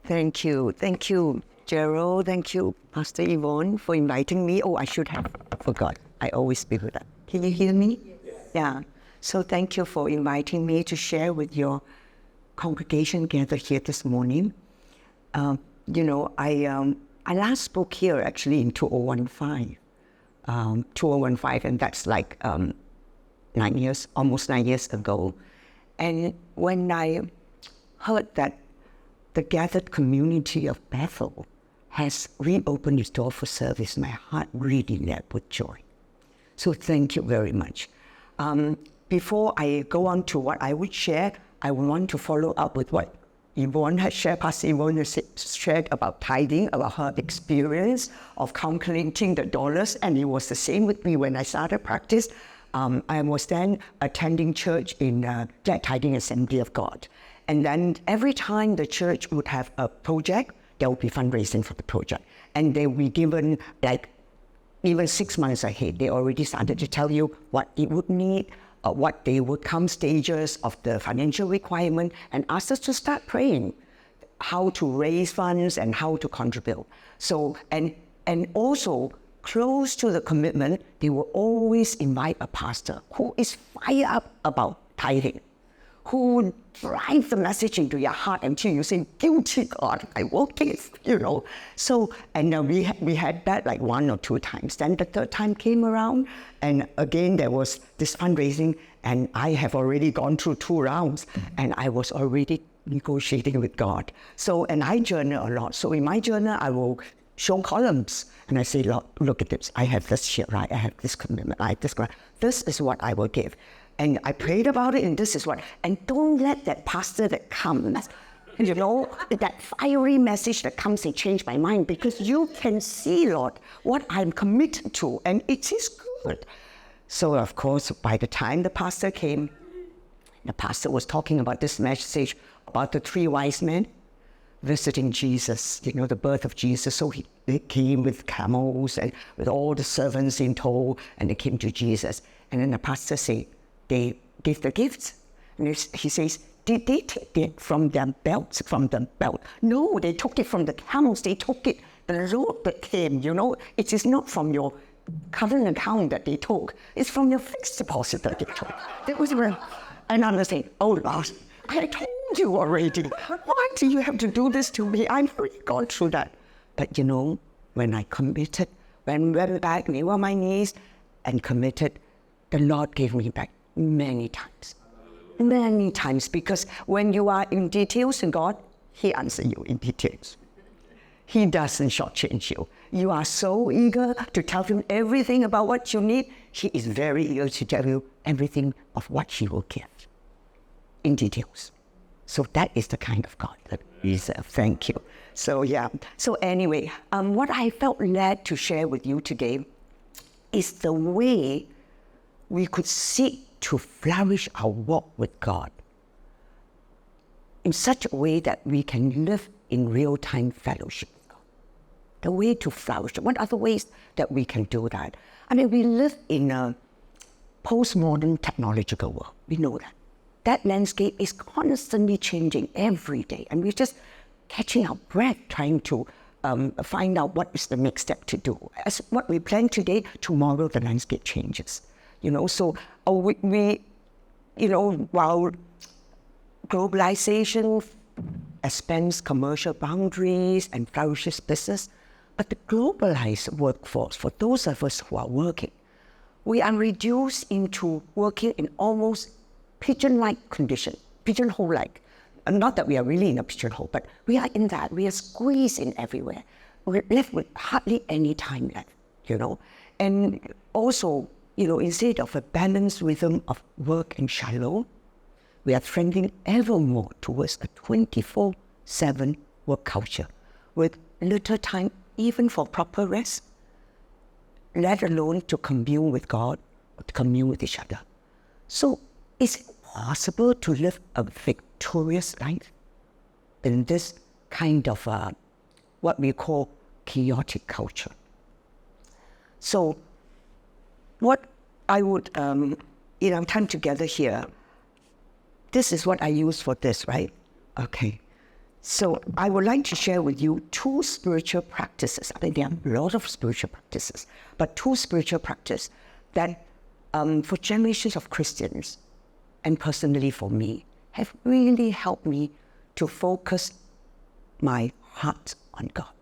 Thank you. Thank you, Gerald. Thank you, Pastor Yvonne, for inviting me. Oh, I should have forgot. I always speak with that. Can you hear me? Yes. Yeah. So thank you for inviting me to share with your congregation gathered here this morning. I last spoke here actually in 2015. 2015, and that's like almost 9 years ago. And when I heard that the gathered community of BethEL has reopened its door for service, my heart really leapt with joy. So thank you very much. Before I go on to what I would share, I want to follow up with what Yvonne has shared. Pastor Yvonne has shared about tithing, about her experience of calculating the dollars, and it was the same with me when I started practice. I was then attending church in Glad Tidings Assembly of God. And then every time the church would have a project, there would be fundraising for the project. And they will be given even 6 months ahead. They already started to tell you what it would need, what they would come stages of the financial requirement, and ask us to start praying how to raise funds and how to contribute. So, and also close to the commitment, they will always invite a pastor who is fired up about tithing, who drive the message into your heart until you say, guilty God, I will give, So, and we had that like 1 or 2 times. Then the third time came around, and again, there was this fundraising, and I have already gone through 2 rounds, and I was already negotiating with God. So, and I journal a lot. So in my journal, I will show columns, and I say, look at this, I have this here, right? I have this commitment, I have this, this is what I will give. And I prayed about it, and this is what. And don't let that pastor that comes, that fiery message that comes and change my mind, because you can see, Lord, what I'm committed to, and it is good. So, of course, by the time the pastor came, the pastor was talking about this message about the 3 wise men visiting Jesus, the birth of Jesus. So they came with camels and with all the servants in tow, and they came to Jesus. And then the pastor said, they gave the gifts. And he says, did they take it from their belts, from the belt? No, they took it from the camels. They took it, the load that came, It is not from your current account that they took. It's from your fixed deposit that they took. That was real. And I'm saying, oh, Lord, I told you already. Why do you have to do this to me? I've already gone through that. But when I committed, when I went back, kneel on my knees and committed, the Lord gave me back many times, because when you are in details in God, He answers you in details. He doesn't shortchange you. You are so eager to tell Him everything about what you need. He is very eager to tell you everything of what He will give in details. So that is the kind of God that we serve. Thank you. So So anyway, what I felt led to share with you today is the way we could seek to flourish our walk with God in such a way that we can live in real-time fellowship with God. The way to flourish. What are the ways that we can do that? We live in a postmodern technological world. We know that. That landscape is constantly changing every day, and we're just catching our breath trying to find out what is the next step to do. As what we plan today, tomorrow the landscape changes. So while globalization expands commercial boundaries and flourishes business, but the globalized workforce, for those of us who are working, we are reduced into working in almost pigeon-like condition, pigeonhole-like. Not that we are really in a pigeonhole, but we are in that. We are squeezed in everywhere. We're left with hardly any time left, And also, instead of a balanced rhythm of work and shalom, we are trending ever more towards a 24/7 work culture with little time even for proper rest, let alone to commune with God or to commune with each other. So is it possible to live a victorious life in this kind of what we call chaotic culture? So what I would, time together here, this is what I use for this, right? Okay. So I would like to share with you two spiritual practices. I mean, there are a lot of spiritual practices, but two spiritual practices that for generations of Christians, and personally for me, have really helped me to focus my heart on God.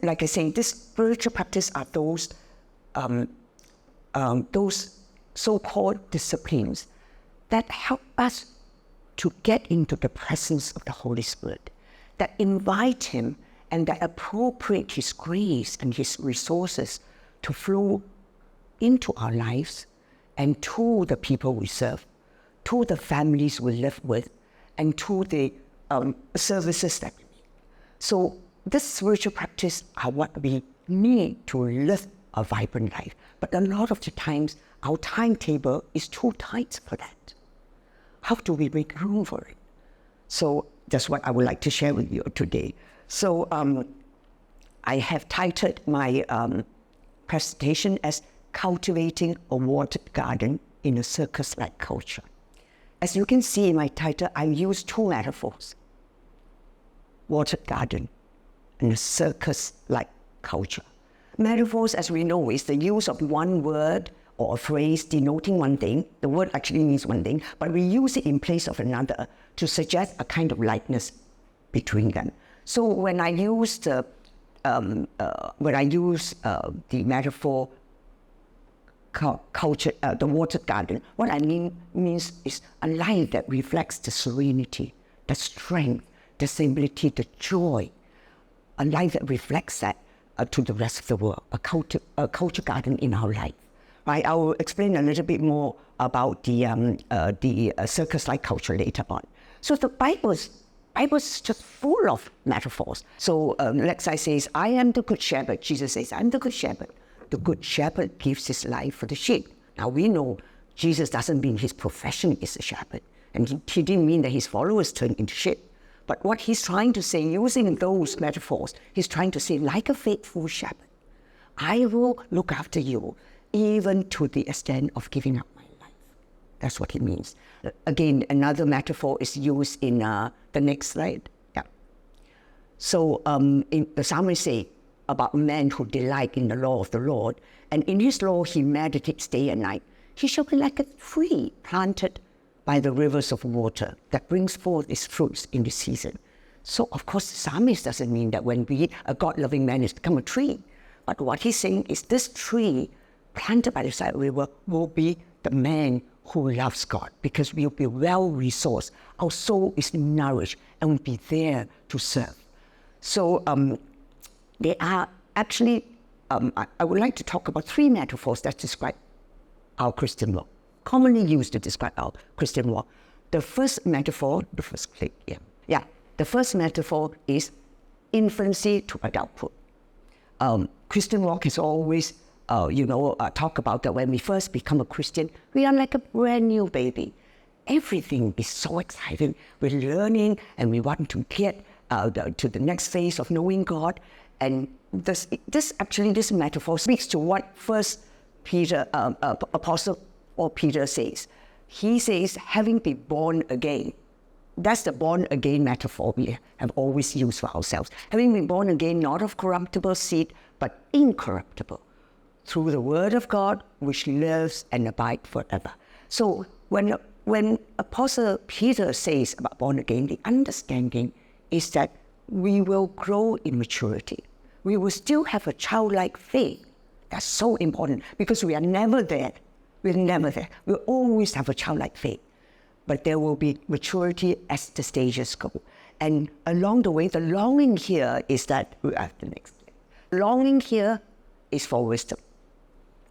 Like I say, this spiritual practice are those so-called disciplines that help us to get into the presence of the Holy Spirit, that invite Him and that appropriate His grace and His resources to flow into our lives and to the people we serve, to the families we live with, and to the services that we make. So this spiritual practice are what we need to live a vibrant life. But a lot of the times, our timetable is too tight for that. How do we make room for it? So that's what I would like to share with you today. So I have titled my presentation as Cultivating a Watered Garden in a Circus-like Culture. As you can see in my title, I use two metaphors: watered garden and a circus-like culture. Metaphors, as we know, is the use of one word or a phrase denoting one thing. The word actually means one thing, but we use it in place of another to suggest a kind of likeness between them. So when I use the metaphor culture, the watered garden, what I means is a life that reflects the serenity, the strength, the stability, the joy, a life that reflects that to the rest of the world, a culture garden in our life. Right? I will explain a little bit more about the circus-like culture later on. So the Bible is just full of metaphors. So let's say, I am the good shepherd. Jesus says, I'm the good shepherd. The good shepherd gives his life for the sheep. Now we know Jesus doesn't mean his profession is a shepherd. And he didn't mean that his followers turned into sheep. But what he's trying to say, using those metaphors, he's trying to say, like a faithful shepherd, I will look after you, even to the extent of giving up my life. That's what it means. Again, another metaphor is used in the next slide. Yeah. So in the psalmist say about men who delight in the law of the Lord, and in his law he meditates day and night. He shall be like a tree planted by the rivers of water that brings forth its fruits in the season. So of course the psalmist doesn't mean that when a God-loving man is become a tree. But what he's saying is this tree planted by the side of the river will be the man who loves God, because we'll be well-resourced. Our soul is nourished and will be there to serve. So there are actually, I would like to talk about three metaphors that describe our Christian walk, commonly used to describe our Christian walk. The first metaphor, the first metaphor is infancy to adulthood. Christian walk is always talk about that when we first become a Christian, we are like a brand new baby. Everything is so exciting. We're learning and we want to get to the next phase of knowing God. And this metaphor speaks to what First Peter, Apostle or Peter says. He says, having been born again. That's the born again metaphor we have always used for ourselves. Having been born again, not of corruptible seed, but incorruptible, through the word of God, which lives and abides forever. So when Apostle Peter says about born again, the understanding is that we will grow in maturity. We will still have a childlike faith. That's so important, because we are never there. We're never there. We'll always have a childlike faith. But there will be maturity as the stages go. And along the way, the longing here is that, longing here is for wisdom.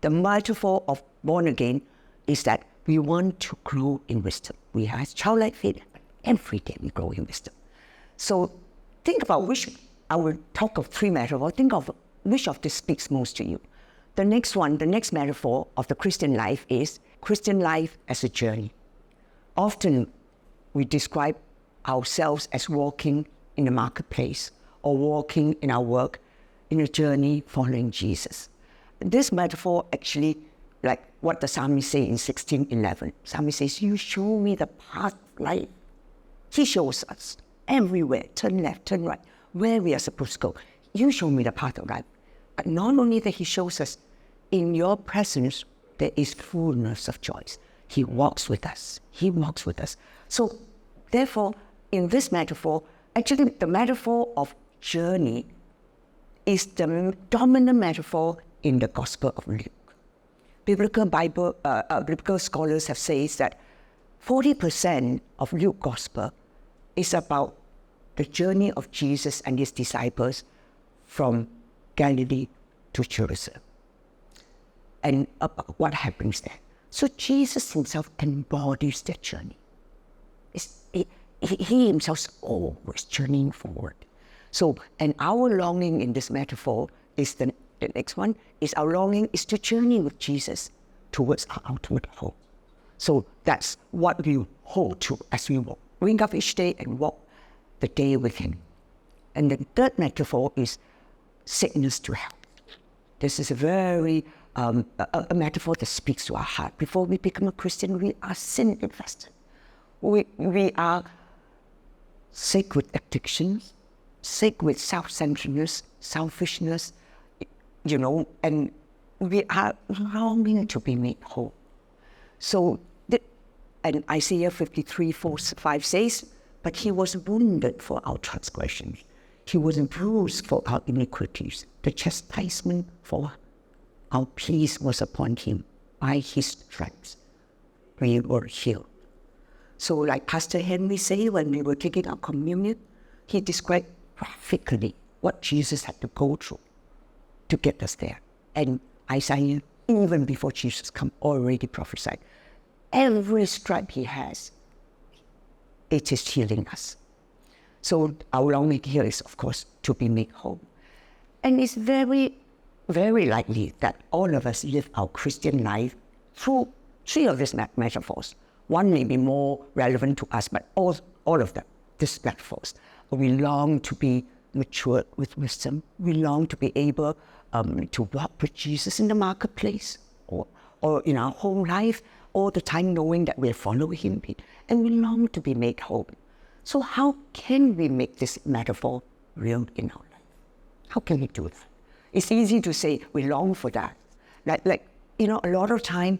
The metaphor of born again is that we want to grow in wisdom. We have childlike faith, but every day we grow in wisdom. So think about which, I will talk of three metaphors, think of which of this speaks most to you. The next metaphor of the Christian life is Christian life as a journey. Often we describe ourselves as walking in the marketplace or walking in our work in a journey following Jesus. This metaphor actually, like what the psalmist says in 16:11. Psalmist says, you show me the path of life. He shows us everywhere, turn left, turn right, where we are supposed to go. You show me the path of life. But not only that, he shows us, in your presence, there is fullness of joy. He walks with us. He walks with us. So, therefore, in this metaphor, actually the metaphor of journey is the dominant metaphor in the Gospel of Luke. Biblical scholars have said that 40% of Luke's Gospel is about the journey of Jesus and his disciples from Galilee to Jerusalem, and about what happens there. So Jesus himself embodies that journey. He himself is always journeying forward. So, and our longing in this metaphor is the next one, is our longing is to journey with Jesus towards our ultimate hope. So that's what we hold to as we walk. Wake up each day and walk the day with him. And the third metaphor is sickness to health. This is a very a metaphor that speaks to our heart. Before we become a Christian, we are sin infested. We are sick with addictions, sick with self-centeredness, selfishness, and we are longing to be made whole. So, and Isaiah 53:4-5 says, but he was wounded for our transgressions. He was bruised for our iniquities. The chastisement for our peace was upon him. By his stripes we were healed. So like Pastor Henry said when we were taking our communion, he described graphically what Jesus had to go through to get us there. And Isaiah, even before Jesus come, already prophesied. Every stripe he has, it is healing us. So our longing here is, of course, to be made whole. And it's very, very likely that all of us live our Christian life through three of these metaphors. One may be more relevant to us, but all of them, these metaphors. We long to be matured with wisdom. We long to be able to walk with Jesus in the marketplace or in our whole life, all the time knowing that we're following him. And we long to be made whole. So how can we make this metaphor real in our life? How can we do that? It's easy to say we long for that. Like a lot of time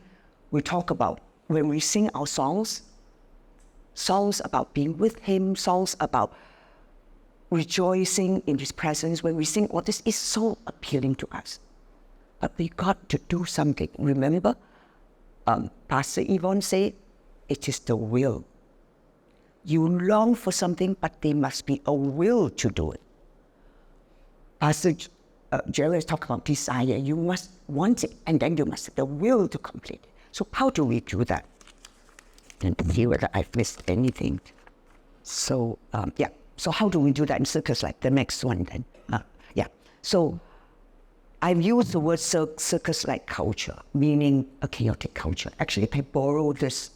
we talk about when we sing our songs about being with him, songs about rejoicing in his presence. When we sing all this, is so appealing to us. But we got to do something. Remember, Pastor Yvonne said, it is the will. You long for something, but there must be a will to do it. Pastor Jerry has talked about desire. You must want it, and then you must have the will to complete it. So how do we do that? And see whether I've missed anything. So, So how do we do that in Circus-like? The next one then. So I've used the word circus-like culture, meaning a chaotic culture. Actually, I borrowed this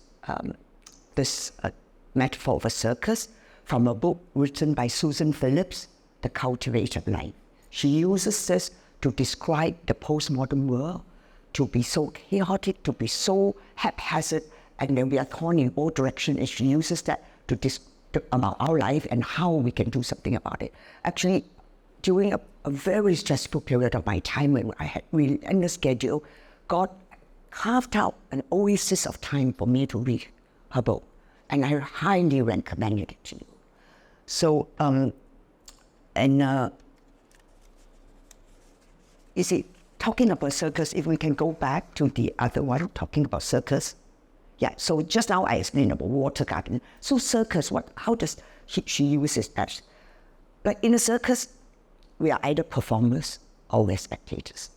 metaphor of a circus from a book written by Susan Phillips, The Cultivated Life. She uses this to describe the postmodern world, to be so chaotic, to be so haphazard, and then we are torn in all directions, and she uses that to about our life and how we can do something about it. Actually, during a very stressful period of my time when I had really endless schedule, God carved out an oasis of time for me to read her book, and I highly recommend it to you. So, you see, talking about circus, if we can go back to the other one, talking about circus. Yeah, so just now I explained about water garden. So circus, how does she uses that? Like in a circus, we are either performers or we're spectators.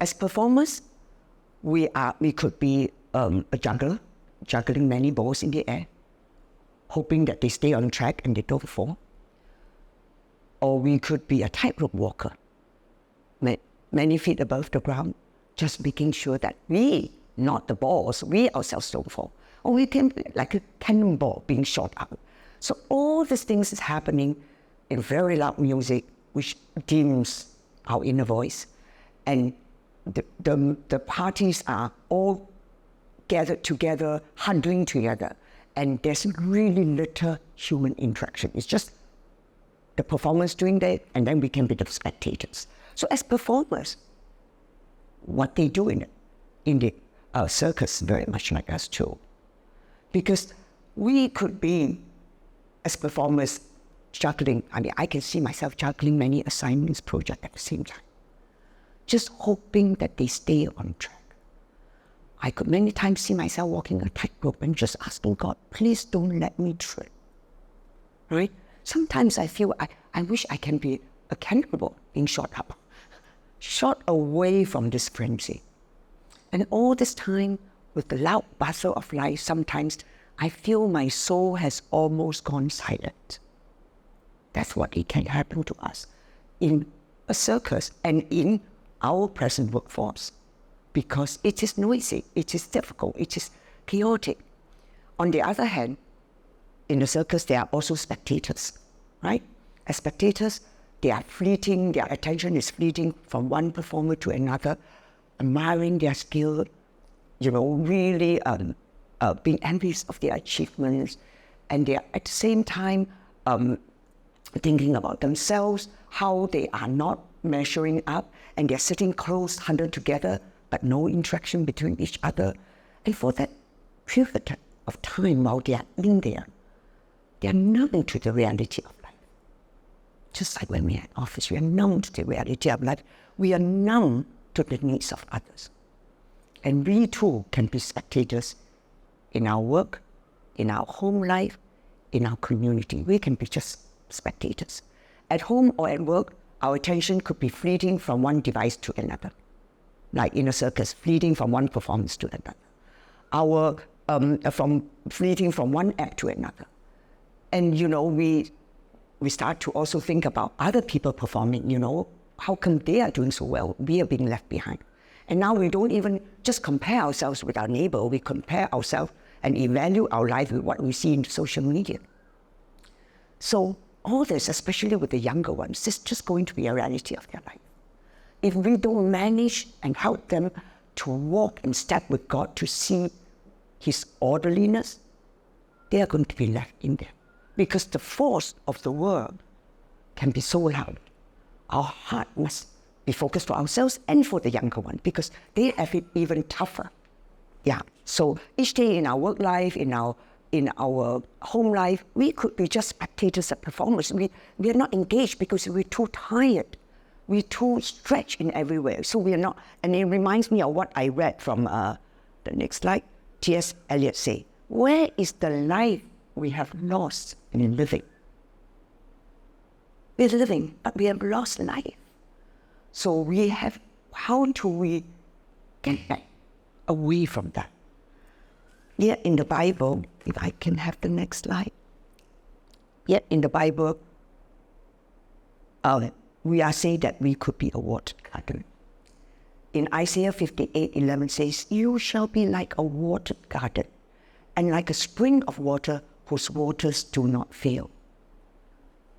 As performers, we could be a juggler, juggling many balls in the air, hoping that they stay on track and they don't fall. Or we could be a tightrope walker, many feet above the ground, just making sure that we, not the balls, we ourselves don't fall. Or we can be like a cannonball being shot out. So all these things is happening in very loud music, which dims our inner voice. And the parties are all gathered together, huddling together. and there's really little human interaction. It's just the performers doing that, and then we can be the spectators. So as performers, what they do in the circus very much like us too. Because we could be, as performers, juggling. I mean, I can see myself juggling many assignments, projects at the same time, just hoping that they stay on track. I could many times see myself walking a tightrope and just asking God, please don't let me trip. Right? Sometimes I feel I wish I can be a cannibal in short away from this frenzy. And all this time, with the loud bustle of life, sometimes I feel my soul has almost gone silent. That's what it can happen to us in a circus and in our present workforce, because it is noisy, it is difficult, it is chaotic. On the other hand, in the circus, there are also spectators, right? As spectators, they are fleeting, their attention is fleeting from one performer to another, admiring their skill, really being envious of their achievements, and they are at the same time thinking about themselves, how they are not measuring up, and they're sitting close, huddled together, but no interaction between each other. And for that period of time while they are in there, they are numb to the reality of life. Just like when we are in office, we are numb to the reality of life. We are numb to the needs of others. And we too can be spectators in our work, in our home life, in our community. We can be just spectators. At home or at work, our attention could be fleeting from one device to another. Like in a circus, fleeting from one performance to another. From fleeting from one act to another. And we start to also think about other people performing, how come they are doing so well? We are being left behind. And now we don't even just compare ourselves with our neighbor, we compare ourselves and evaluate our life with what we see in social media. So all this, especially with the younger ones, is just going to be a reality of their life. If we don't manage and help them to walk and step with God to see His orderliness, they are going to be left in there. Because the force of the world can be so loud. Our heart must be focused for ourselves and for the younger one, because they have it even tougher. Yeah. So each day in our work life, in our home life, we could be just spectators and performers. We are not engaged because we're too tired. We're too stretched in every way. So we are not. And it reminds me of what I read from the next slide. T.S. Eliot say, where is the life we have lost in living? We're living, but we have lost life. So how do we get back away from that? Yet in the Bible, if I can have the next slide. Yet in the Bible, we are saying that we could be a watered garden. In Isaiah 58:11 says, you shall be like a watered garden, and like a spring of water whose waters do not fail.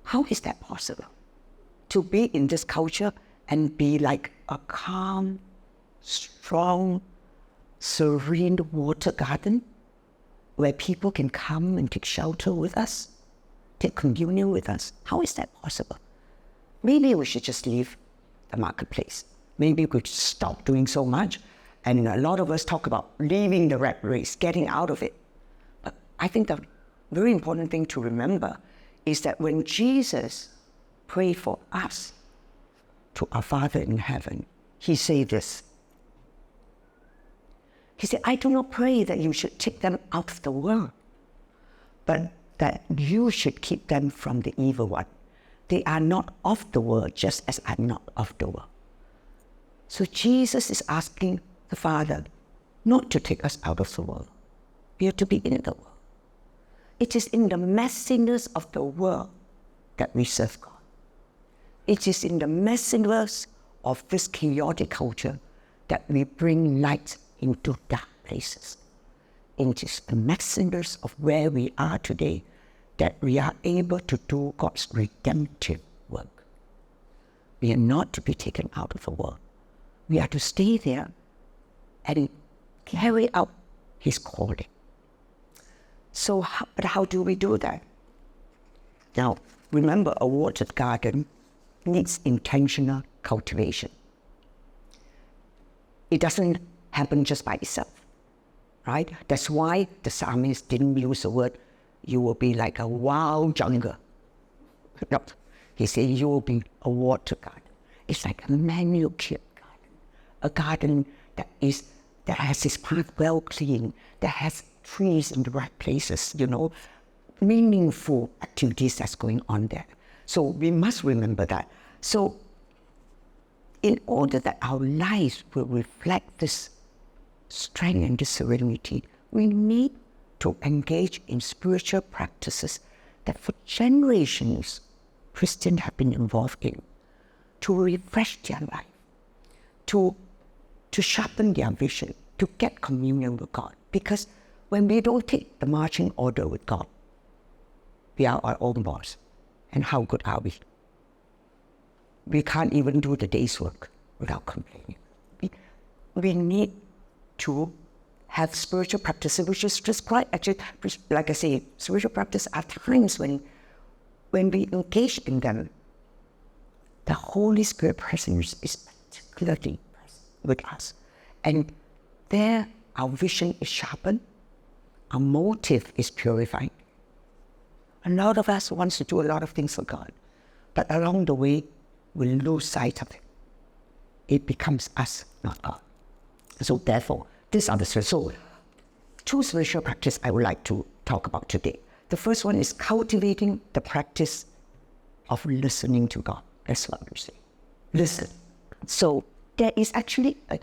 How is that possible? To be in this culture and be like a calm, strong, serene water garden where people can come and take shelter with us, take communion with us. How is that possible? Maybe we should just leave the marketplace. Maybe we could stop doing so much. And a lot of us talk about leaving the rat race, getting out of it. But I think the very important thing to remember is that when Jesus prayed for us to our Father in heaven, He said this. He said, I do not pray that you should take them out of the world, but that you should keep them from the evil one. They are not of the world, just as I'm not of the world. So Jesus is asking the Father not to take us out of the world. We are to be in the world. It is in the messiness of the world that we serve God. It is in the messiness of this chaotic culture that we bring light into dark places. It is the messiness of where we are today that we are able to do God's redemptive work. We are not to be taken out of the world. We are to stay there and carry out His calling. So, but how do we do that? Now, remember, a watered garden needs intentional cultivation. It doesn't happen just by itself, right? That's why the psalmist didn't use the word, you will be like a wild jungle. No, he said you will be a water garden. It's like a manicured garden, a garden that has its path well cleaned, that has trees in the right places, meaningful activities that's going on there. So we must remember that. So in order that our lives will reflect this strength and this serenity, we need to engage in spiritual practices that for generations Christians have been involved in, to refresh their life, to sharpen their vision, to get communion with God. Because when we don't take the marching order with God, we are our own boss. And how good are we? We can't even do the day's work without complaining. We need to have spiritual practices, which is just quite, actually, like I say, spiritual practice are times when we engage in them, the Holy Spirit presence is particularly present with us. And there, our vision is sharpened, our motive is purified. A lot of us wants to do a lot of things for God, but along the way, we lose sight of it. It becomes us, not God. So therefore, these are the two spiritual practices I would like to talk about today. The first one is cultivating the practice of listening to God. That's what I'm saying. Listen. So there is actually a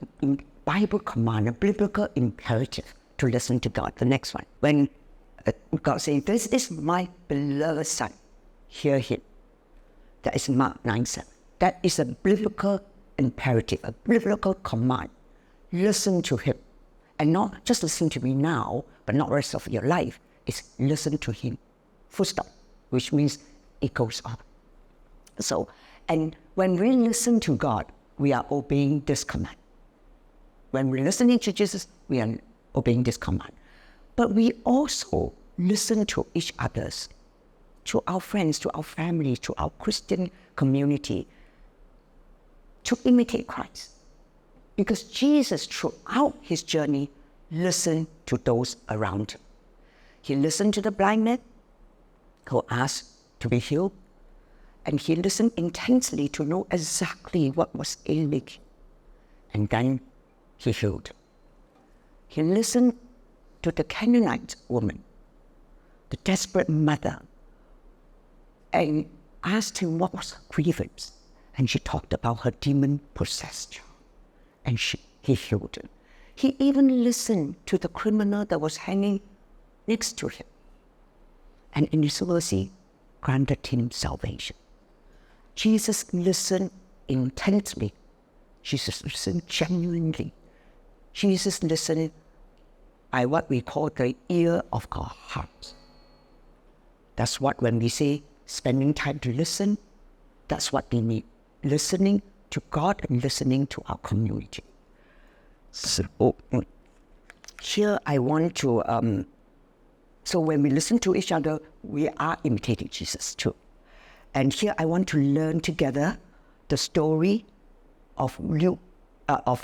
Bible command, a biblical imperative to listen to God. The next one, when God says, "This is my beloved Son, hear him." That is Mark 9:7. That is a biblical imperative, a biblical command. Listen to him. And not just listen to me now, but not the rest of your life. It's listen to him. Full stop. Which means it goes on. So, and when we listen to God, we are obeying this command. When we're listening to Jesus, we are obeying this command. But we also listen to each other, to our friends, to our family, to our Christian community, to imitate Christ. Because Jesus, throughout his journey, listened to those around him. He listened to the blind man who asked to be healed, and he listened intensely to know exactly what was ailing him. And then he healed. He listened to the Canaanite woman, the desperate mother, and asked him what was her grievance. And she talked about her demon-possessed child. And he healed him. He even listened to the criminal that was hanging next to him. And in his mercy, granted him salvation. Jesus listened intently. Jesus listened genuinely. Jesus listened by what we call the ear of our hearts. That's what, when we say spending time to listen, that's what we need. Listening to God and listening to our community. So here I want to, so when we listen to each other, we are imitating Jesus too. And here I want to learn together the story of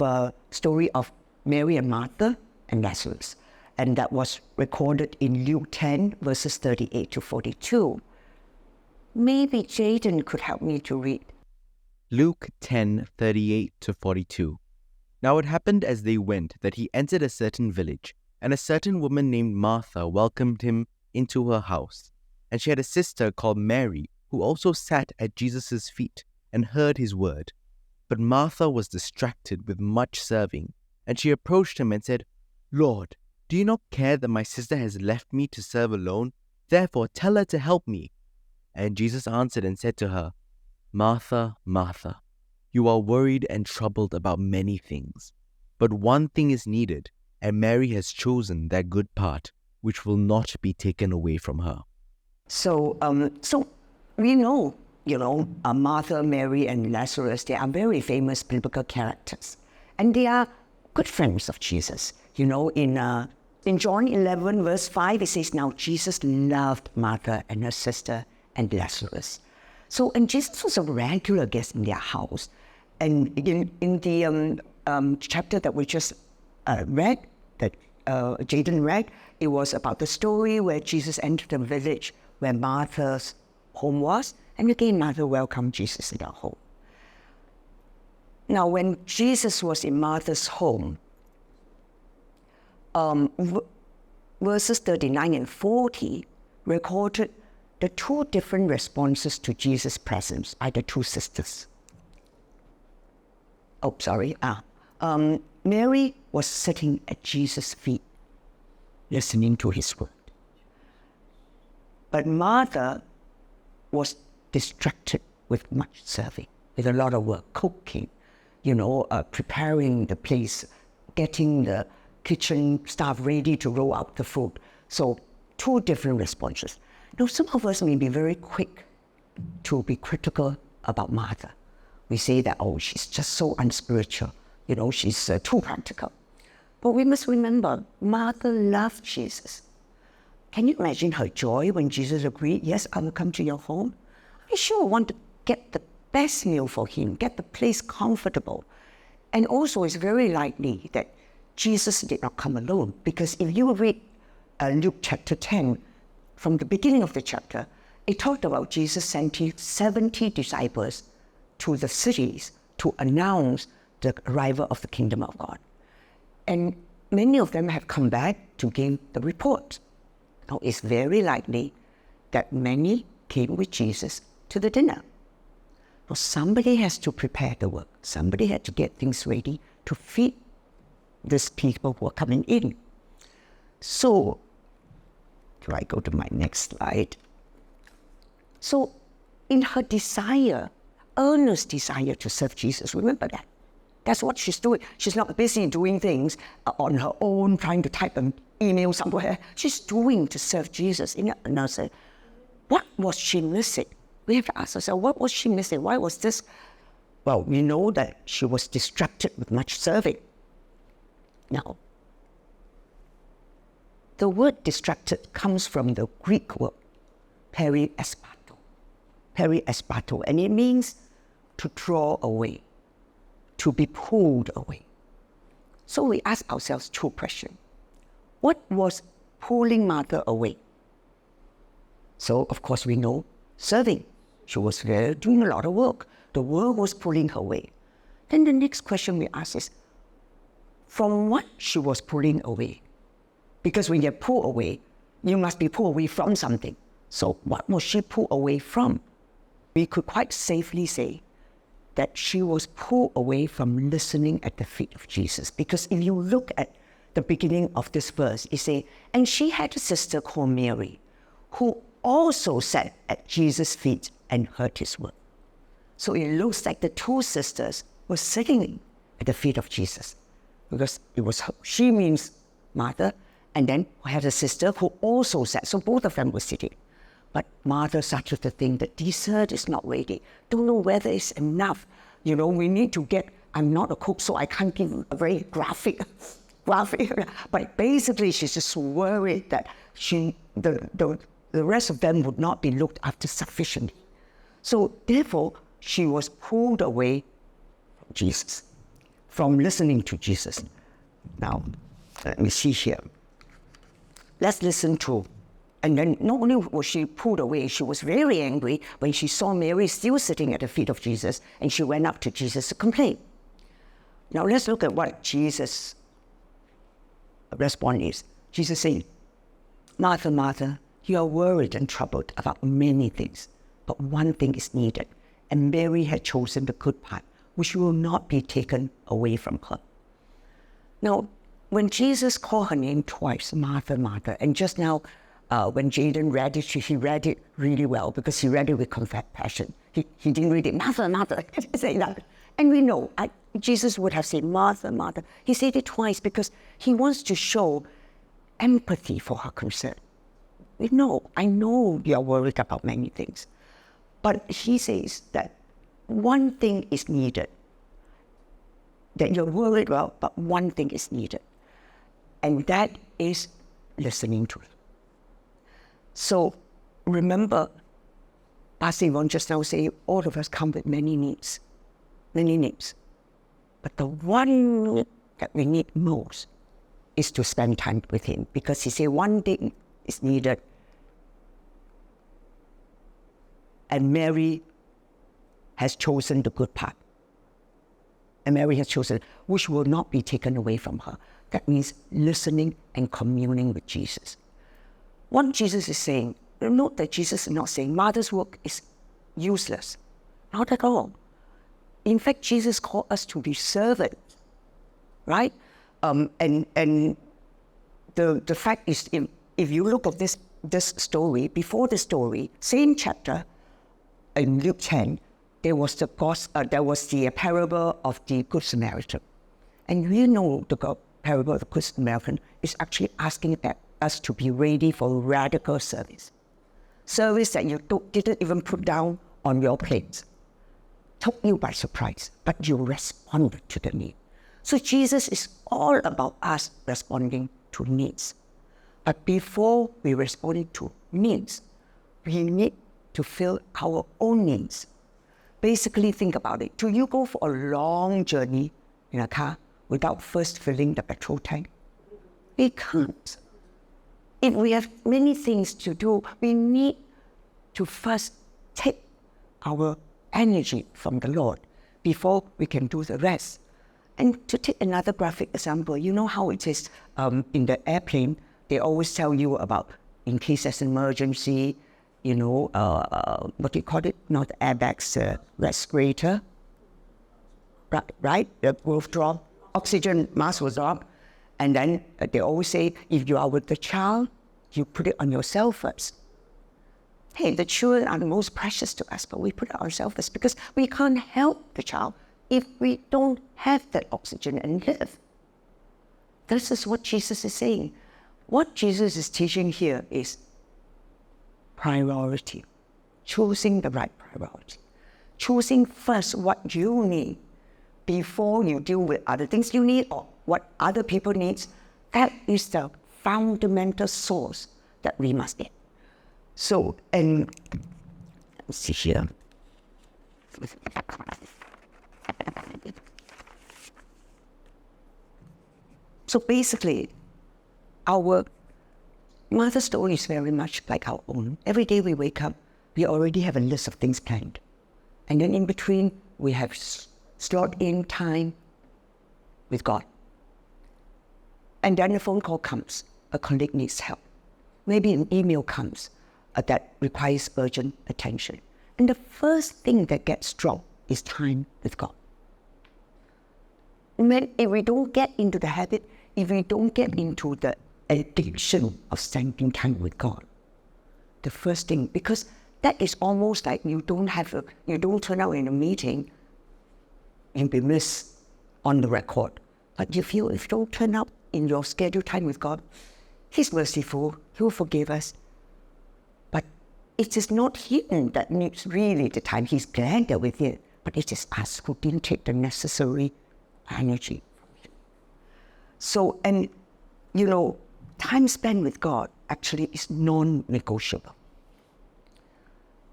a story of Mary and Martha and Lazarus. And that was recorded in Luke 10, verses 38 to 42. Maybe Jaden could help me to read. Luke 10:38 to 42. Now it happened as they went that he entered a certain village, and a certain woman named Martha welcomed him into her house. And she had a sister called Mary, who also sat at Jesus' feet and heard his word. But Martha was distracted with much serving, and she approached him and said, "Lord, do you not care that my sister has left me to serve alone? Therefore tell her to help me." And Jesus answered and said to her, "Martha, Martha, you are worried and troubled about many things, but one thing is needed, and Mary has chosen that good part, which will not be taken away from her." So we know, Martha, Mary, and Lazarus, they are very famous biblical characters. And they are good friends of Jesus. In In John 11, verse 5, it says, now Jesus loved Martha and her sister and Lazarus. So, and Jesus was a regular guest in their house. And in the chapter that we just read, that Jaden read, it was about the story where Jesus entered the village where Martha's home was. And again, Martha welcomed Jesus in her home. Now, when Jesus was in Martha's home, verses 39 and 40 recorded the two different responses to Jesus' presence by the two sisters. Mary was sitting at Jesus' feet, listening to his word. But Martha was distracted with much serving, with a lot of work, cooking, preparing the place, getting the kitchen staff ready to roll out the food. So two different responses. Now, some of us may be very quick to be critical about Martha. We say that, oh, she's just so unspiritual. She's too practical. But we must remember, Martha loved Jesus. Can you imagine her joy when Jesus agreed, yes, I will come to your home? I sure want to get the best meal for him, get the place comfortable. And also, it's very likely that Jesus did not come alone, because if you read Luke chapter 10, from the beginning of the chapter, it talked about Jesus sending 70 disciples to the cities to announce the arrival of the kingdom of God. And many of them have come back to give the report. Now, it's very likely that many came with Jesus to the dinner. Well, somebody has to prepare the work. Somebody had to get things ready to feed these people who are coming in. So, do I go to my next slide? So, in her desire, earnest desire to serve Jesus, remember that. That's what she's doing. She's not busy doing things on her own, trying to type an email somewhere. She's doing to serve Jesus. And I say, what was she missing? We have to ask ourselves, what was she missing? Why was this? Well, we know that she was distracted with much serving. Now, the word distracted comes from the Greek word periespato, and it means to draw away, to be pulled away. So we ask ourselves two questions. What was pulling Martha away? So, of course, we know serving. She was there doing a lot of work. The work was pulling her away. Then the next question we ask is, from what she was pulling away? Because when you're pulled away, you must be pulled away from something. So what was she pulled away from? We could quite safely say that she was pulled away from listening at the feet of Jesus. Because if you look at the beginning of this verse, it says, and she had a sister called Mary, who also sat at Jesus' feet and heard his word. So it looks like the two sisters were sitting at the feet of Jesus. Because it was her, she means Martha, and then we had a sister who also sat. So both of them were sitting. But Martha started to think that dessert is not ready. Don't know whether it's enough. We need to get, I'm not a cook, so I can't give a very graphic. But basically, she's just worried that the rest of them would not be looked after sufficiently. So therefore, she was pulled away from Jesus, from listening to Jesus. Now, let me see here. Let's listen to, and then not only was she pulled away, she was very angry when she saw Mary still sitting at the feet of Jesus, and she went up to Jesus to complain. Now let's look at what Jesus' response is. Jesus said, Martha, Martha, you are worried and troubled about many things, but one thing is needed, and Mary had chosen the good part, which will not be taken away from her. Now, when Jesus called her name twice, Martha, Martha, and just now when Jaden read it, he read it really well because he read it with compassion. He didn't read it, Martha, Martha, say that. And we know, Jesus would have said, Martha, Martha. He said it twice because he wants to show empathy for her concern. I know you're worried about many things, but he says that one thing is needed, that you're worried about, but one thing is needed. And that is listening to. So remember, Pastor Yvonne just now say, all of us come with many needs. But the one that we need most is to spend time with him, because he said one thing is needed. And Mary has chosen the good part. And Mary has chosen, which will not be taken away from her. That means listening and communing with Jesus. What Jesus is saying, note that Jesus is not saying mother's work is useless. Not at all. In fact, Jesus called us to be servants, right? And the fact is, if you look at this story, before the story, same chapter, in Luke 10, there was the parable of the Good Samaritan. And we know the parable of the Good Samaritan is actually asking us to be ready for radical service. Service that you didn't even put down on your plate. Took you by surprise, but you responded to the need. So Jesus is all about us responding to needs. But before we respond to needs, we need to fill our own needs. Basically, think about it. Do you go for a long journey in a car without first filling the petrol tank? We can't. If we have many things to do, we need to first take our energy from the Lord before we can do the rest. And to take another graphic example, you know how it is in the airplane, they always tell you about, in case there's an emergency, what do you call it? Not airbags, respirator, right? The roof drop, oxygen mask will drop. And then they always say, if you are with the child, you put it on yourself first. Hey, the children are the most precious to us, but we put it on ourselves first because we can't help the child if we don't have that oxygen and live. This is what Jesus is saying. What Jesus is teaching here is priority, choosing the right priority, choosing first what you need before you deal with other things you need or what other people need. That is the fundamental source that we must get. So, and let's see here. So basically, our mother's story is very much like our own. Every day we wake up, we already have a list of things planned. And then in between, we have slot in time with God. And then a phone call comes, a colleague needs help. Maybe an email comes that requires urgent attention. And the first thing that gets dropped is time with God. If we don't get into the habit, if we don't get into the addiction of spending time with God, the first thing, because that is almost like you don't turn out in a meeting, you'll be missed on the record. But you feel if you don't turn up in your scheduled time with God, He's merciful, He will forgive us. But it is not Him that needs really the time. He's glad that we're here, but it is us who didn't take the necessary energy from Him. So, and time spent with God actually is non-negotiable.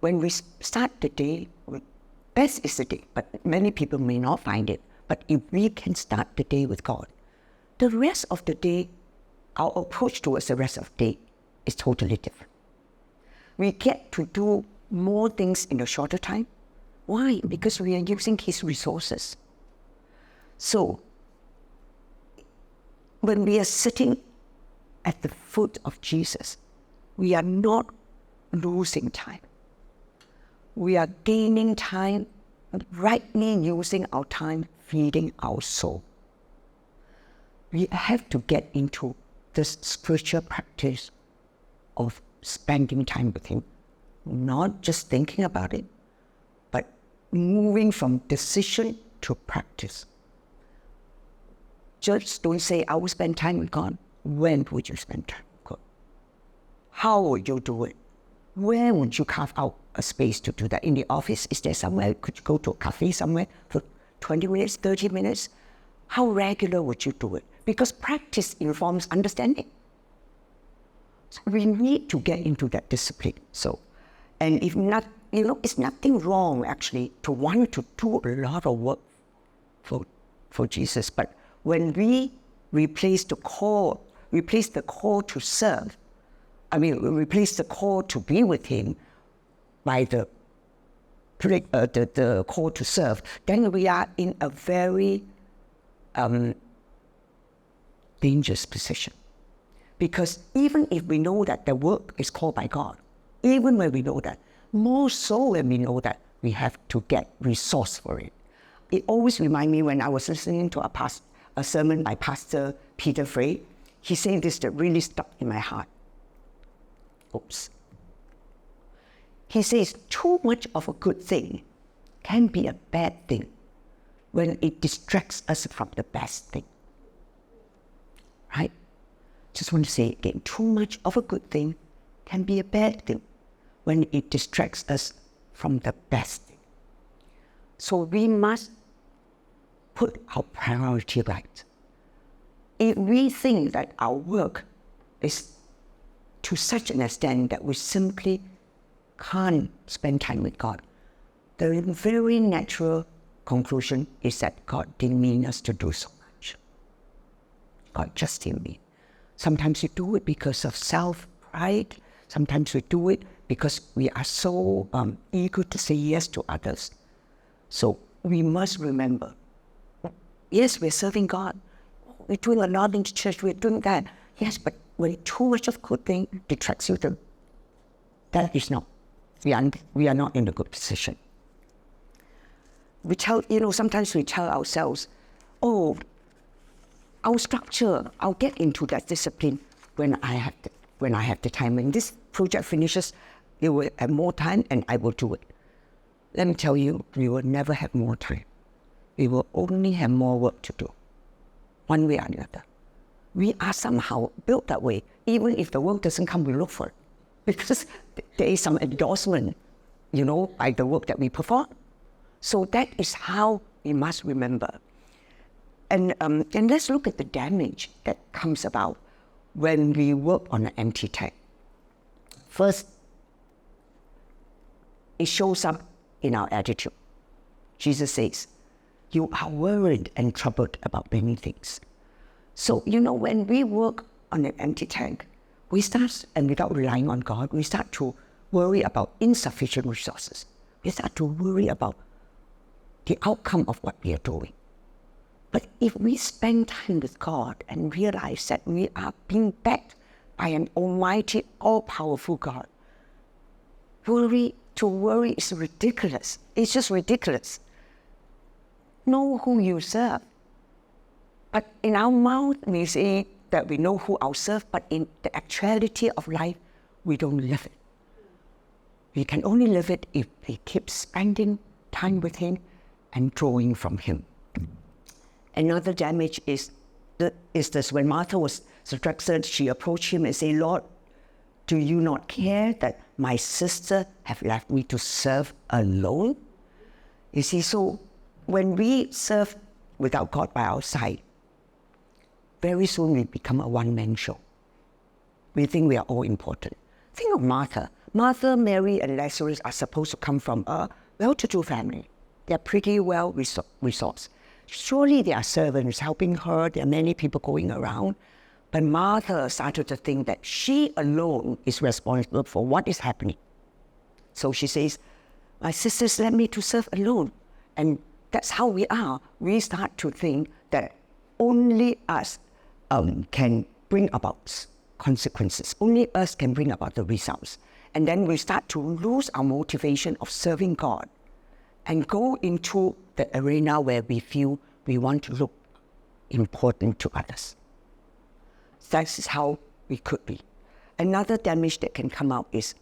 When we start the day, best is the day, but many people may not find it. But if we can start the day with God, the rest of the day, our approach towards the rest of the day is totally different. We get to do more things in a shorter time. Why? Because we are using His resources. So, when we are sitting at the foot of Jesus, we are not losing time. We are gaining time, rightly using our time, feeding our soul. We have to get into this spiritual practice of spending time with Him, not just thinking about it, but moving from decision to practice. Just don't say, I will spend time with God. When would you spend time with God? How would you do it? Where would you carve out a space to do that? In the office? Is there somewhere? Could you go to a cafe somewhere for 20 minutes, 30 minutes? How regular would you do it? Because practice informs understanding. we need to get into that discipline. So, and if not, it's nothing wrong actually to want to do a lot of work for Jesus. But when we replace the call to serve, replace the call to be with Him by the call to serve, then we are in a very dangerous position. Because even if we know that the work is called by God, even when we know that, more so when we know that we have to get resource for it. It always reminds me when I was listening to a sermon by Pastor Peter Frey. He said this that really stuck in my heart. Oops. He says, too much of a good thing can be a bad thing when it distracts us from the best thing. Right? Just want to say again, too much of a good thing can be a bad thing when it distracts us from the best thing. So we must put our priority right. If we think that our work is to such an extent that we simply can't spend time with God, the very natural conclusion is that God didn't mean us to do so much. God just didn't mean. Sometimes we do it because of self-pride. Sometimes we do it because we are so eager to say yes to others. So we must remember, yes, we're serving God. We're doing a lot in the church. We're doing that. Yes, but when too much of good thing detracts you, that is not. We are not in a good position. Sometimes we tell ourselves, oh, our structure, I'll get into that discipline when I have the time. When this project finishes, it will have more time and I will do it. Let me tell you, we will never have more time. We will only have more work to do, one way or another. We are somehow built that way. Even if the work doesn't come, we look for it. Because there is some endorsement, by the work that we perform. So that is how we must remember. And let's look at the damage that comes about when we work on an empty tank. First, it shows up in our attitude. Jesus says, you are worried and troubled about many things. So, when we work on an empty tank, we start, and without relying on God, we start to worry about insufficient resources. We start to worry about the outcome of what we are doing. But if we spend time with God and realize that we are being backed by an almighty, all-powerful God, to worry is ridiculous. It's just ridiculous. Know who you serve. But in our mouth, we say that we know who our serve, but in the actuality of life, we don't live it. We can only live it if we keep spending time with Him and drawing from Him. Another damage is this. When Martha was distracted, she approached Him and said, Lord, do you not care that my sister have left me to serve alone? You see, so when we serve without God by our side, very soon we become a one-man show. We think we are all important. Think of Martha. Martha, Mary, and Lazarus are supposed to come from a well-to-do family. They're pretty well resourced. Surely there are servants helping her. There are many people going around. But Martha started to think that she alone is responsible for what is happening. So she says, my sisters left me to serve alone. And that's how we are. We start to think that only us can bring about consequences. Only us can bring about the results. And then we start to lose our motivation of serving God and go into the arena where we feel we want to look important to others. That is how we could be. Another damage that can come out is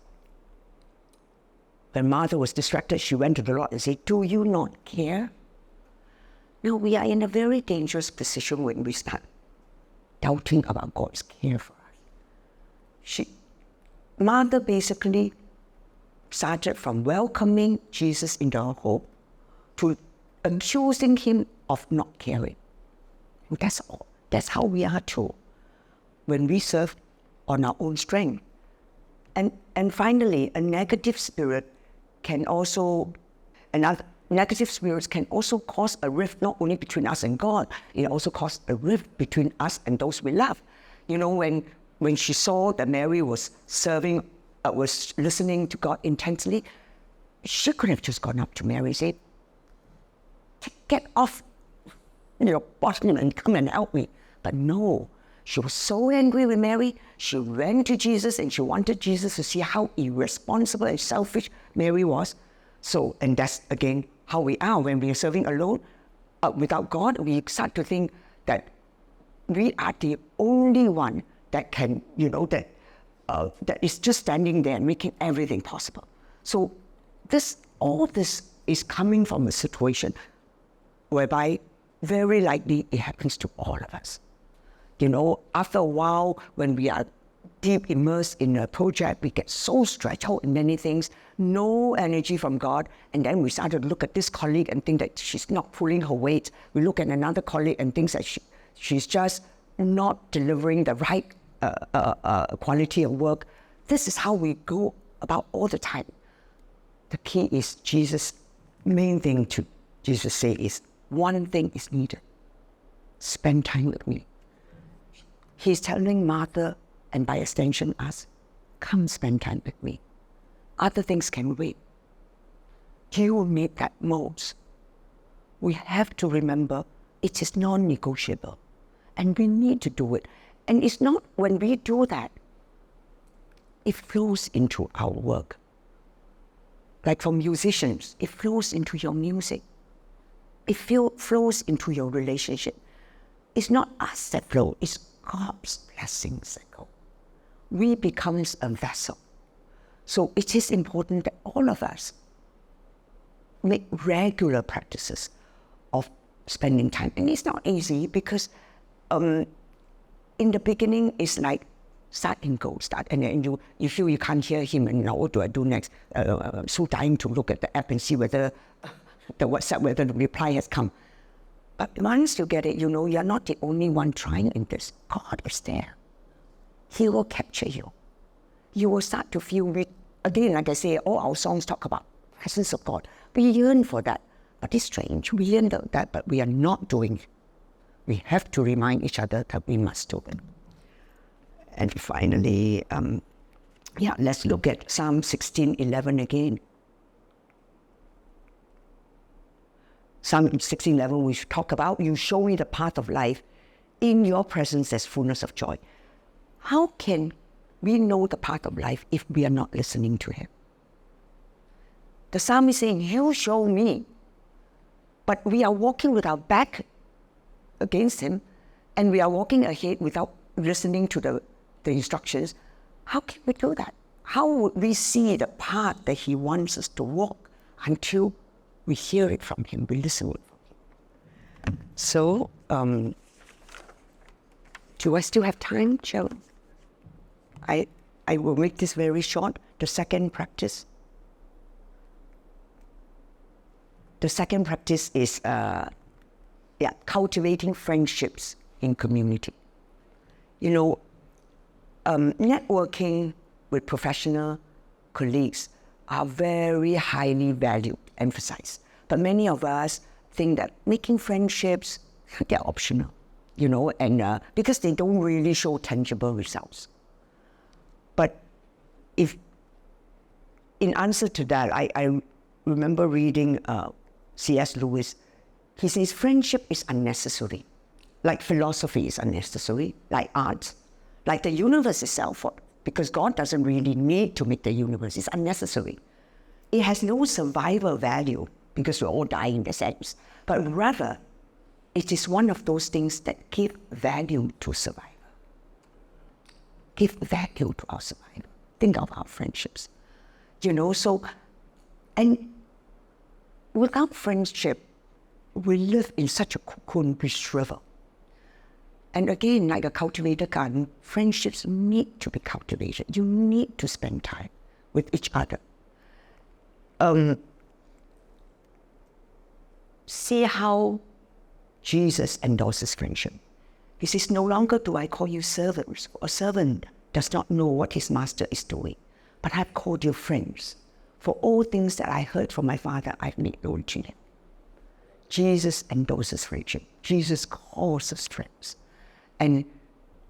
when Martha was distracted, she went to the Lord and said, do you not care? Now we are in a very dangerous position when we start doubting about God's care for us. Martha basically started from welcoming Jesus into her home to accusing Him of not caring. And that's all. That's how we are too. When we serve on our own strength. And finally, negative spirits can also cause a rift not only between us and God, it also causes a rift between us and those we love. You know, when she saw that Mary was was listening to God intensely, she could have just gone up to Mary and said, "Get off your bottom and come and help me." But no, she was so angry with Mary, she ran to Jesus and she wanted Jesus to see how irresponsible and selfish Mary was. So, and that's again how we are when we are serving alone. Without God, we start to think that we are the only one that can, that is just standing there and making everything possible. So all this is coming from a situation whereby very likely it happens to all of us. After a while, when we are deep immersed in a project, we get so stretched out in many things, no energy from God, and then we start to look at this colleague and think that she's not pulling her weight. We look at another colleague and think that she's just not delivering the right quality of work. This is how we go about all the time. The key is main thing to Jesus say is, one thing is needed: spend time with me. He's telling Martha, and by extension us, come spend time with me. Other things can wait. You made that most. We have to remember it is non-negotiable, and we need to do it. And it's not when we do that, it flows into our work. Like for musicians, it flows into your music. It flows into your relationship. It's not us that flow, it's God's blessings that go. We become a vessel. So it is important that all of us make regular practices of spending time. And it's not easy because in the beginning, it's like start and go, and then you feel you can't hear him, and now what do I do next? I'm so dying to look at the app and see whether the WhatsApp, whether the reply has come. But once you get it, you're not the only one trying in this. God is there. He will capture you. You will start to feel, again, like I say, all our songs talk about presence of God. We yearn for that. But it's strange. We yearn for that, but we are not doing it. We have to remind each other that we must do it. And finally, let's look at Psalm 16:11 again. Psalm 16:11, we talk about, you show me the path of life. In your presence, there's fullness of joy. How can we know the path of life if we are not listening to him? The psalmist is saying, you show me. But we are walking with our back against him, and we are walking ahead without listening to the instructions. How can we do that? How would we see the path that he wants us to walk until we hear it from him, we listen to it from him? So, do I still have time, Cheryl? I will make this very short. The second practice. The second practice is cultivating friendships in community. Networking with professional colleagues are very highly valued, emphasized. But many of us think that making friendships, they're optional, and because they don't really show tangible results. But if, in answer to that, I remember reading C.S. Lewis. He says friendship is unnecessary, like philosophy is unnecessary, like art, like the universe itself, because God doesn't really need to make the universe. It's unnecessary. It has no survival value because we're all dying in the sense, but rather it is one of those things that give value to survival. Give value to our survival. Think of our friendships. And without friendship, we live in such a cocoon, we shrivel. And again, like a cultivated garden, friendships need to be cultivated. You need to spend time with each other. See how Jesus endorses friendship. He says, no longer do I call you servants or servant, does not know what his master is doing, but I have called you friends. For all things that I heard from my Father, I've made known to you. Jesus endorses Regent. Jesus calls us friends. And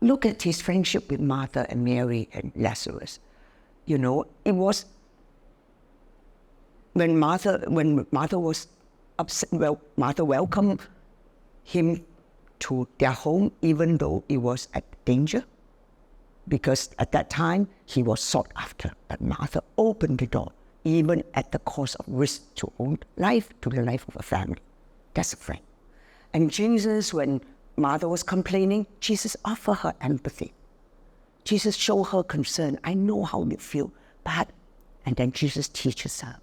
look at his friendship with Martha and Mary and Lazarus. You know, it was when Martha was upset, Martha welcomed him to their home, even though it was at danger, because at that time he was sought after. But Martha opened the door, even at the cost of risk to own life, to the life of a family. That's a friend. And Jesus, when Martha was complaining, Jesus offered her empathy. Jesus showed her concern. I know how you feel, but, and then Jesus teaches her.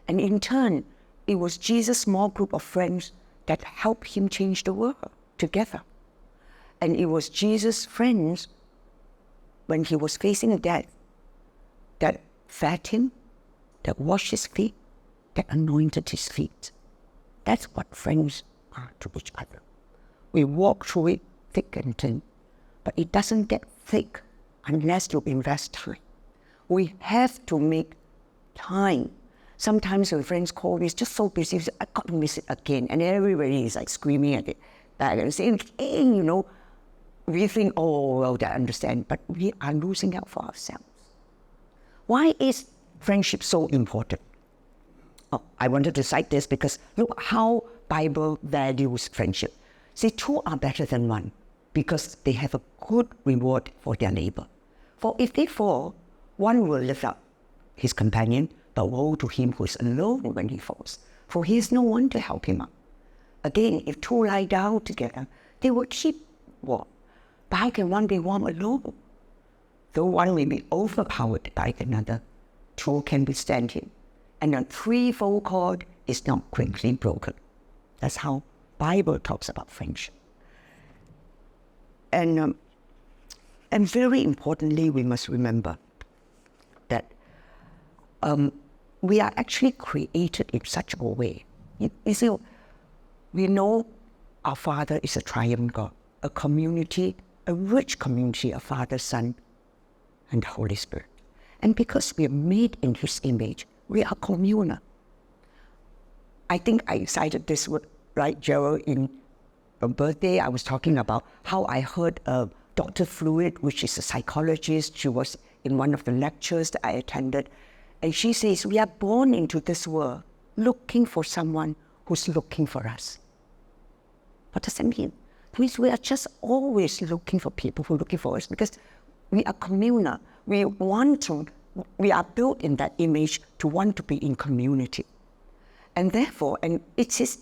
And in turn, it was Jesus' small group of friends that helped him change the world together. And it was Jesus' friends, when he was facing death, that fed him, that washed his feet, that anointed his feet. That's what friends are to each other. We walk through it thick and thin, but it doesn't get thick unless you invest time. We have to make time. Sometimes when friends call me, it's just so busy, I got to miss it again. And everybody is like screaming at it back and saying, hey, you know, we think, oh, well, they understand, but we are losing out for ourselves. Why is friendship so important? Oh, I wanted to cite this because look how Bible values friendship. See, two are better than one because they have a good reward for their labor. For if they fall, one will lift up his companion, but woe to him who is alone when he falls, for he has no one to help him up. Again, if two lie down together, they will keep warm. But how can one be warm alone? Though one may be overpowered by another, two can withstand him. And a threefold cord is not quickly broken. That's how Bible talks about friendship. And very importantly, we must remember that we are actually created in such a way. You see, we know our Father is a triune God, a community, a rich community of Father, Son, and the Holy Spirit. And because we are made in His image, we are communal. I think I cited this word, right, Gerald, in a birthday. I was talking about how I heard Dr. Fluid, which is a psychologist. She was in one of the lectures that I attended. And she says, we are born into this world looking for someone who's looking for us. What does that mean? It means we are just always looking for people who are looking for us because we are communal. We are built in that image to want to be in community. And therefore, and it is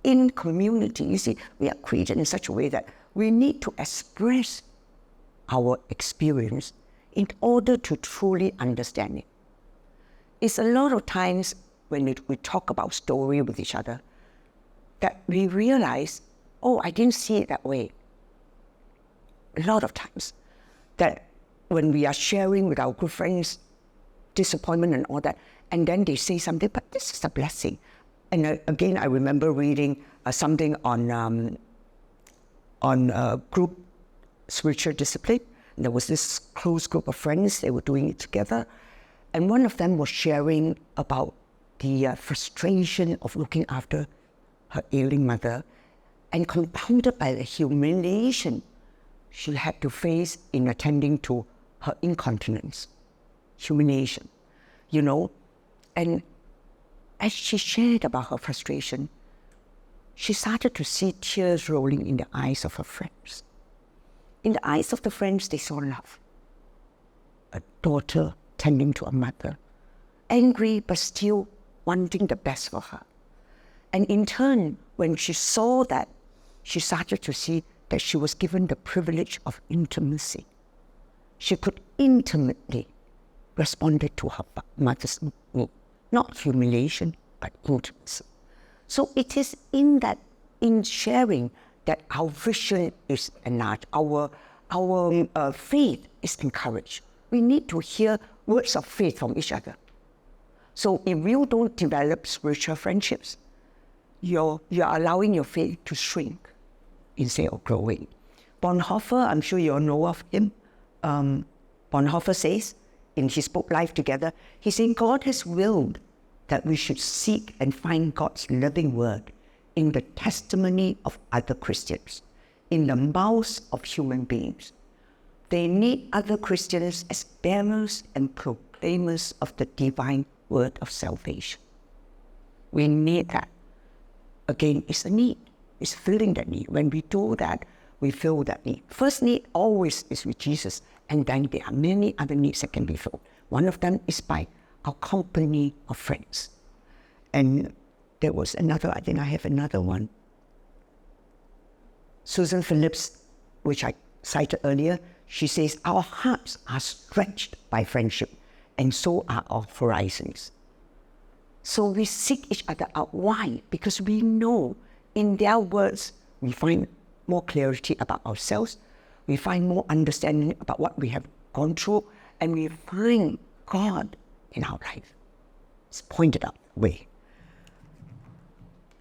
in community, you see, we are created in such a way that we need to express our experience in order to truly understand it. It's a lot of times when we talk about story with each other that we realize, oh, I didn't see it that way. A lot of times that when we are sharing with our good friends disappointment and all that, and then they say something, but this is a blessing. And again, I remember reading something on group spiritual discipline. And there was this close group of friends, they were doing it together. And one of them was sharing about the frustration of looking after her ailing mother, and compounded by the humiliation she had to face in attending to her incontinence. Humiliation, you know. And as she shared about her frustration, she started to see tears rolling in the eyes of her friends. In the eyes of the friends, they saw love. A daughter tending to a mother, angry but still wanting the best for her. And in turn, when she saw that, she started to see that she was given the privilege of intimacy. She could intimately respond to her mother's need. Not humiliation, but intimacy. So it is in sharing that our vision is enlarged, our faith is encouraged. We need to hear words of faith from each other. So if you don't develop spiritual friendships, you're allowing your faith to shrink instead of growing. Bonhoeffer, I'm sure you all know of him, Bonhoeffer says in his book Life Together, he said, God has willed that we should seek and find God's living word in the testimony of other Christians, in the mouths of human beings. They need other Christians as bearers and proclaimers of the divine word of salvation. We need that. Again, it's a need. It's filling that need. When we do that, we fill that need. First need always is with Jesus, and then there are many other needs that can be filled. One of them is by our company of friends. And there was another, I think I have another one. Susan Phillips, which I cited earlier, she says, our hearts are stretched by friendship, and so are our horizons. So we seek each other out. Why? Because we know in their words, we find more clarity about ourselves, we find more understanding about what we have gone through, and we find God in our life. It's pointed out way.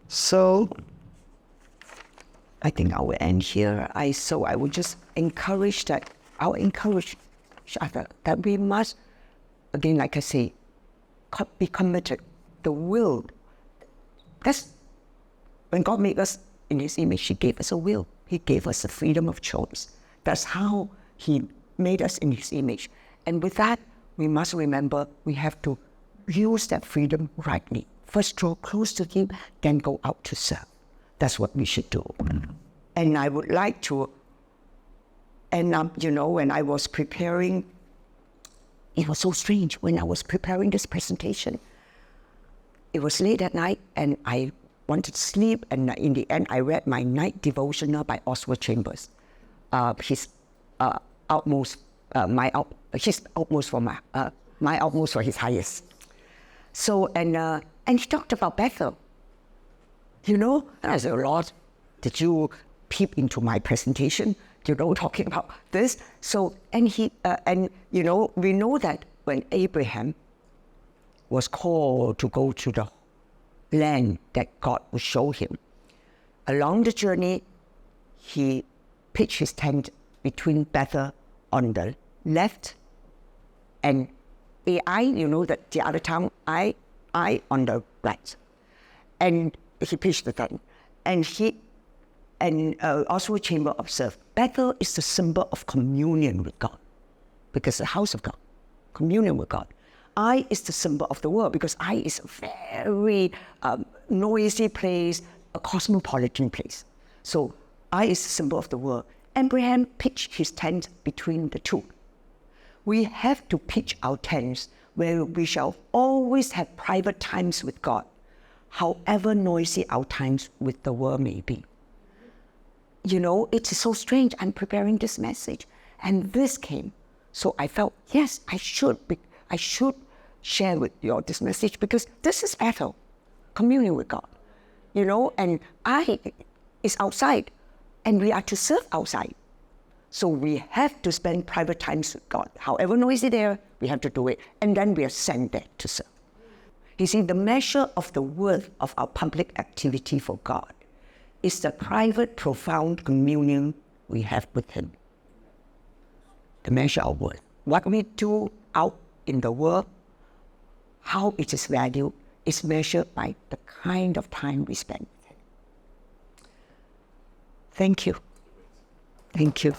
So I think I will end here. So I would just encourage that, I'll encourage each other that we must, again, like I say, be committed. The will, that's when God made us in his image, he gave us a will. He gave us the freedom of choice. That's how he made us in his image. And with that, we must remember we have to use that freedom rightly. First draw close to him, then go out to serve. That's what we should do. And I would like to end up, when I was preparing, it was so strange when I was preparing this presentation. It was late at night and I wanted to sleep, and in the end I read my night devotional by Oswald Chambers. His utmost for his highest. So, and he talked about BethEL. And I said, Lord, did you peep into my presentation? Talking about this. So, and we know that when Abraham was called to go to the land that God would show him, along the journey, he pitched his tent between BethEL on the left and Ai, that the other town, I on the right. And he pitched the tent. And Oswald Chambers observed, BethEL is the symbol of communion with God, because the house of God, communion with God. I is the symbol of the world, because I is a very noisy place, a cosmopolitan place. So I is the symbol of the world. Abraham pitched his tent between the two. We have to pitch our tents where we shall always have private times with God, however noisy our times with the world may be. It is so strange. I'm preparing this message, and this came. So I felt, yes, I should share with you this message, because this is BethEL, communion with God. And I is outside, and we are to serve outside. So we have to spend private times with God. However noisy there, we have to do it. And then we are sent there to serve. You see, the measure of the worth of our public activity for God is the private, profound communion we have with him. The measure of worth. What we do out in the world, how it is valued, is measured by the kind of time we spend with him. Thank you. Thank you.